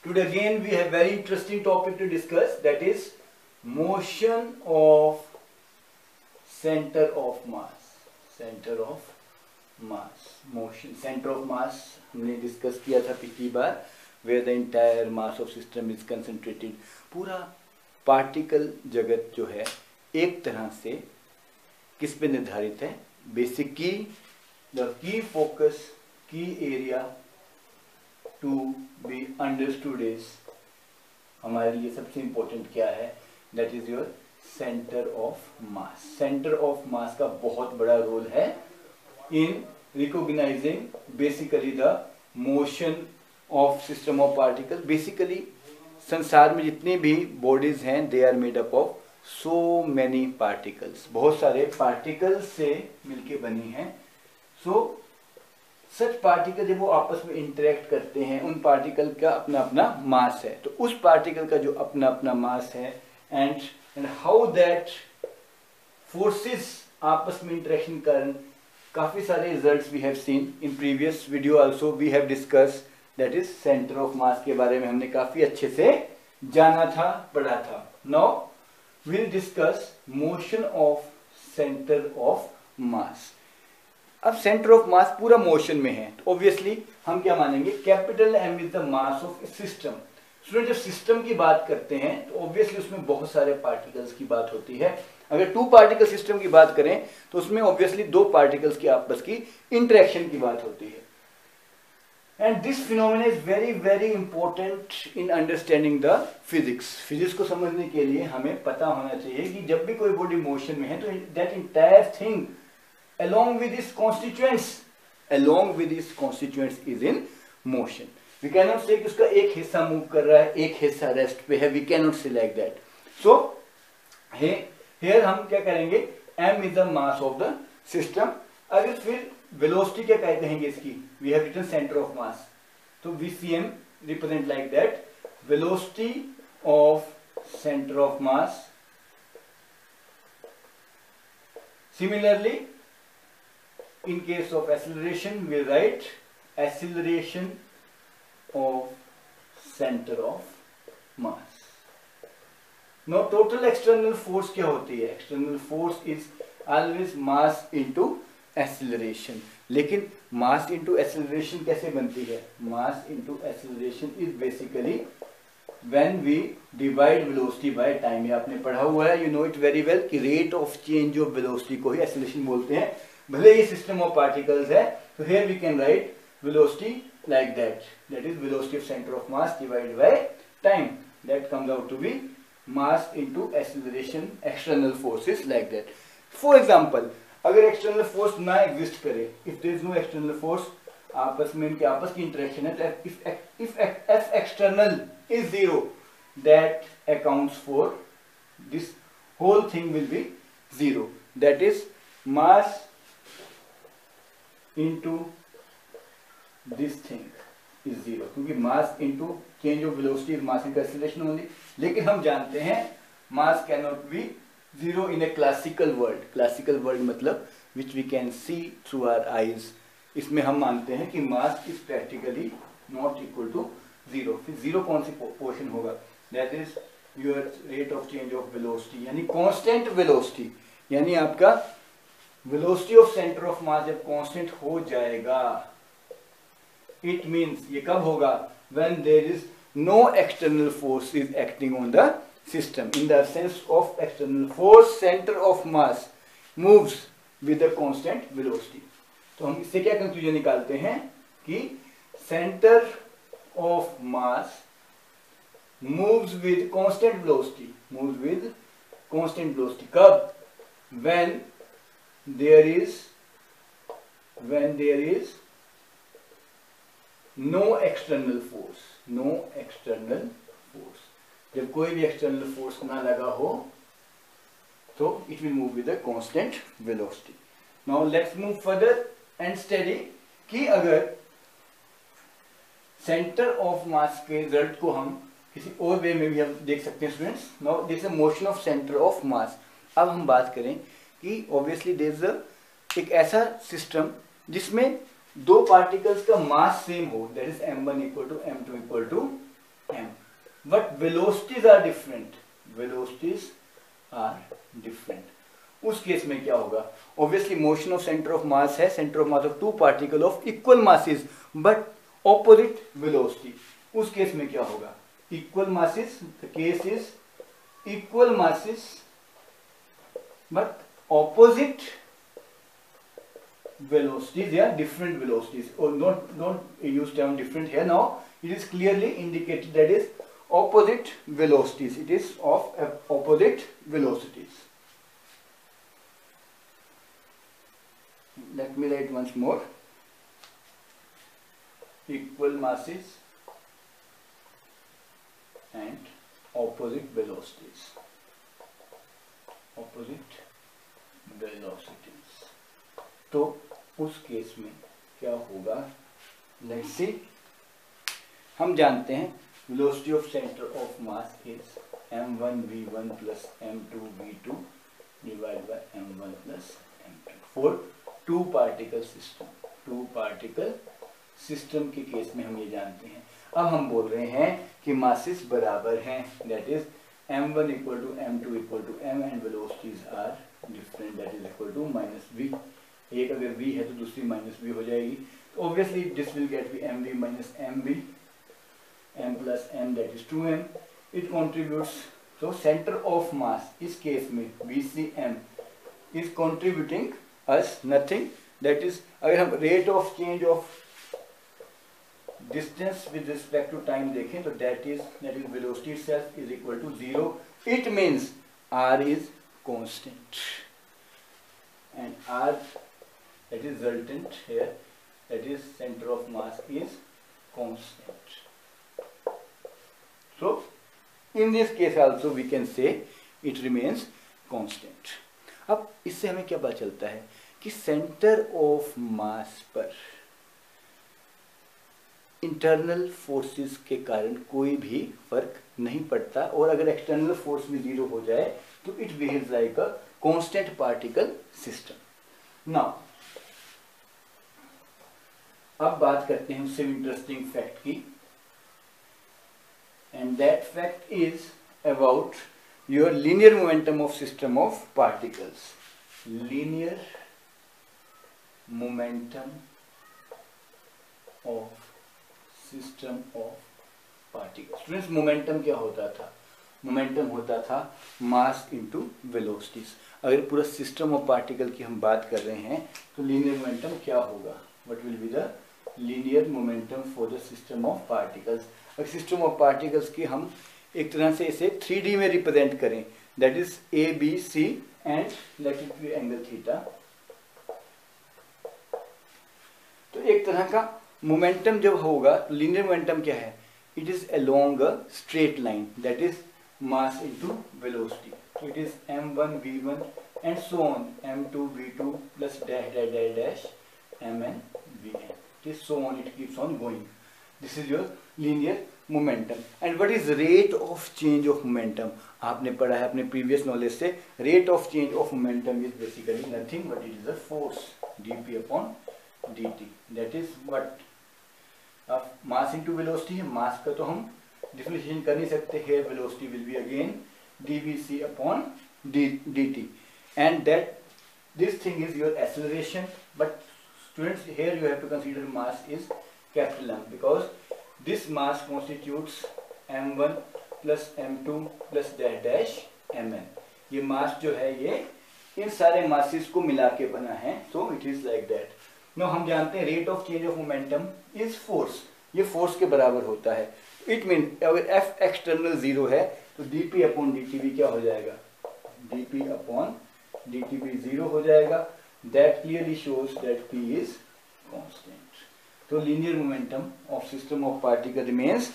Today again we have very interesting topic to discuss, that is motion of center of mass. Center of mass, motion, center of mass हमने discuss किया था पिछली बार, where the entire mass of system is concentrated. पूरा particle जगत जो है एक तरह से किस पे निर्धारित है, बेसिक की the key focus key area to be understood is, हमारे लिए सबसे इंपॉर्टेंट क्या है, that is your centre of mass. Centre of mass का बहुत बड़ा रोल है in recognizing basically the motion of system of particle. Basically संसार में जितनी भी बॉडीज हैं they are made up of so many particles, बहुत सारे पार्टिकल्स से मिलके बनी हैं. सो सच पार्टिकल जब वो आपस में इंटरेक्ट करते हैं, उन पार्टिकल का अपना अपना मास है, तो उस पार्टिकल का जो अपना अपना मास है एंड हाउ दैट फोर्सेस आपस में इंटरेक्शन कारण काफी सारे results we have seen in previous video also we have discuss, that is centre of mass के बारे में हमने काफी अच्छे से जाना था, पढ़ा था. Now we'll discuss motion of center of mass. अब सेंटर ऑफ मास पूरा मोशन में है, तो ऑब्वियसली हम क्या मानेंगे, capital M is the mass of system. Student जब सिस्टम की बात करते हैं तो ऑब्वियसली उसमें बहुत सारे पार्टिकल्स की बात होती है. अगर टू पार्टिकल सिस्टम की बात करें तो उसमें ऑब्वियसली दो पार्टिकल्स की आपस की इंटरेक्शन की बात होती है. And this phenomena is very very important in understanding the physics. Physics को समझने के लिए हमें पता होना चाहिए कि जब भी कोई बॉडी मोशन में है तो that entire thing along with its constituents is in motion. We cannot say कि उसका एक हिस्सा मूव कर रहा है, एक हिस्सा रेस्ट पे है. We cannot say like that. So here हम क्या करेंगे, m is the mass of the system. अगर फिर वेलोसिटी क्या कहेंगे इसकी, we have written center of mass, तो VCM represent like that, velocity of center of mass. Similarly, in case of acceleration we write acceleration of center of mass. Now total external force क्या होती है, external force is always mass into acceleration. लेकिन mass into acceleration कैसे बनती है, mass into acceleration is basically when we divide velocity by time. ये आपने पढ़ा हुआ है, you know it very well कि rate of change of velocity को ही acceleration बोलते हैं. भले ही सिस्टम ऑफ पार्टिकल्स है, तो here we can write velocity like that, that is velocity of center of mass divided by time, that comes out to be mass into acceleration external forces like that. For example, अगर external force ना exist करे, if there is no external force, आपस में इनके आपस की interaction है, तो if F external is 0, that accounts for this whole thing will be 0, that is mass into this thing is 0, क्योंकि mass into change of velocity is mass into acceleration only. लेकिन हम जानते हैं mass cannot be 0 in a classical world. Classical world मतलब which we can see through our eyes. इसमें हम मानते हैं कि mass is practically not equal to 0. फिर 0 कौन सी पोर्शन होगा, that is your rate of change of velocity, यानी constant velocity, यानी आपका velocity of centre of mass जब कांस्टेंट हो जाएगा, इट मींस ये कब होगा, when there is no external force is acting on the system. In the absence of external force centre of mass moves with a constant velocity. तो हम इससे क्या कंक्लूजन निकालते हैं कि centre of mass moves with constant velocity, moves with constant velocity. कब, when there is no external force, जब कोई भी external force ना लगा हो तो it will move with a constant velocity. Now let's move further and study कि अगर center of mass के रिजल्ट को हम किसी और वे में भी हम देख सकते हैं students. Now this is motion of center of mass. अब हम बात करें कि ऑब्वियसली देयर इज एक ऐसा सिस्टम जिसमें दो पार्टिकल्स का मास सेम हो, that is m1 equal to m2 equal to velocities are different, velocities are different, उस केस में क्या होगा? Obviously motion of centre of mass है, centre of mass of two particle of equal masses but opposite velocity, उस case में क्या होगा? Equal masses, the case is equal masses but opposite velocities, yeah, different velocities, or don't use term different here. Now it is clearly indicated that is opposite velocities, it is of opposite velocities. Let me write once more. Equal masses and opposite velocities, opposite velocities. तो उस case में क्या होगा? Let's see, हम जानते हैं velocity of centre of mass is m1v1 plus m2v2 divide by m1 plus m2 for two particle system, two particle system के case में हम ये जानते हैं। अब हम बोल रहे हैं कि मासेस बराबर हैं, that is m1 equal to m2 equal to m and velocities are different, that is equal to minus v। एक अगर v है तो दूसरी माइनस v हो जाएगी, तो obviously this will get be mv minus mv, m plus m that is 2m, it contributes, so center of mass इस case में VCM is contributing us nothing, that is अगर हम rate of change of distance with respect to time देखें तो that is velocity itself is equal to 0, it means R is constant and R that is resultant here, that is center of mass is constant. So in this case also we can say it remains constant. अब इससे हमें क्या पता चलता है कि centre of मास पर internal forces के कारण कोई भी फर्क नहीं पड़ता, और अगर एक्सटर्नल फोर्स भी जीरो हो जाए तो it behaves like a constant particle system. Now अब बात करते हैं उससे इंटरेस्टिंग फैक्ट की, and that fact is about your linear momentum of system of particles. Linear momentum of system of particles. Students, momentum क्या होता था? मोमेंटम होता था मास इनटू वेलोसिटीज। अगर पूरा सिस्टम ऑफ पार्टिकल की हम बात कर रहे हैं तो लीनियर मोमेंटम क्या होगा? What will be the linear momentum for the system of particles? अगर सिस्टम ऑफ पार्टिकल्स की हम एक तरह से इसे 3D में रिप्रेजेंट करें, that is A B C and let it be angle theta, तो एक तरह का मोमेंटम जब होगा तो लीनियर मोमेंटम क्या है? It is along a straight line, that is mass into velocity, so it is m1 v1 and so on, m2 v2 plus dash dash dash dash mn vn, it is so on, it keeps on going. This is your linear momentum. And what is rate of change of momentum? आपने पढ़ा है अपने previous knowledge से, rate of change of momentum is basically nothing but it is a force dp upon dt, that is what of mass into velocity है। mass का तो हम differentiation कर नहीं सकते, here velocity will be again dvc upon dt, and that this thing is your acceleration. But students, here you have to consider mass is capital M, because this mass constitutes m1 plus m2 plus dash dash mn. ये mass जो है ये इन सारे masses को मिला के बना है, so it is like that. Now हम जानते हैं rate of change of momentum is force, ये force के बराबर होता है। It means अगर f external 0 है तो dp अपॉन dt भी क्या हो जाएगा? dp अपॉन dt भी 0 हो जाएगा। That clearly shows that p is constant. So linear momentum of system of particle remains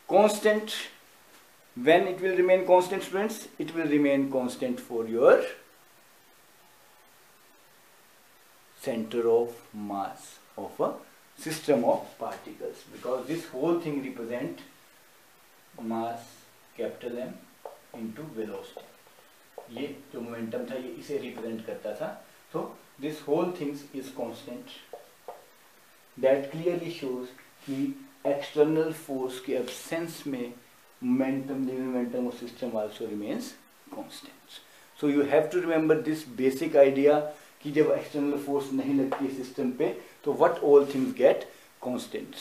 constant. When it will remain constant, students? It will remain constant for your center of mass of a system of particles, because this whole thing represent mass capital M into velocity. ये जो momentum था ये इसे represent करता था, तो this whole things is constant. That clearly shows कि external force के एब्सेंस में momentum, linear momentum of system also remains constant. So you have to remember this basic idea कि जब external force नहीं लगती है system पे तो what all things get constant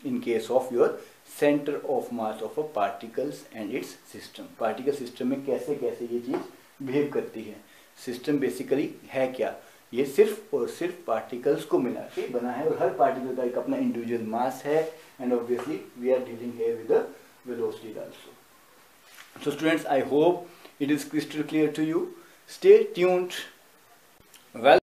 in case of your center of mass of a particles and its system. particle system में कैसे कैसे ये चीज़ behave करती है. system basically है क्या, ये सिर्फ और सिर्फ पार्टिकल्स को मिला के बना है और हर पार्टिकल का एक अपना इंडिविजुअल मास है and obviously we are dealing here with the velocity also. So students, I hope it is crystal clear to you. Stay tuned. Well.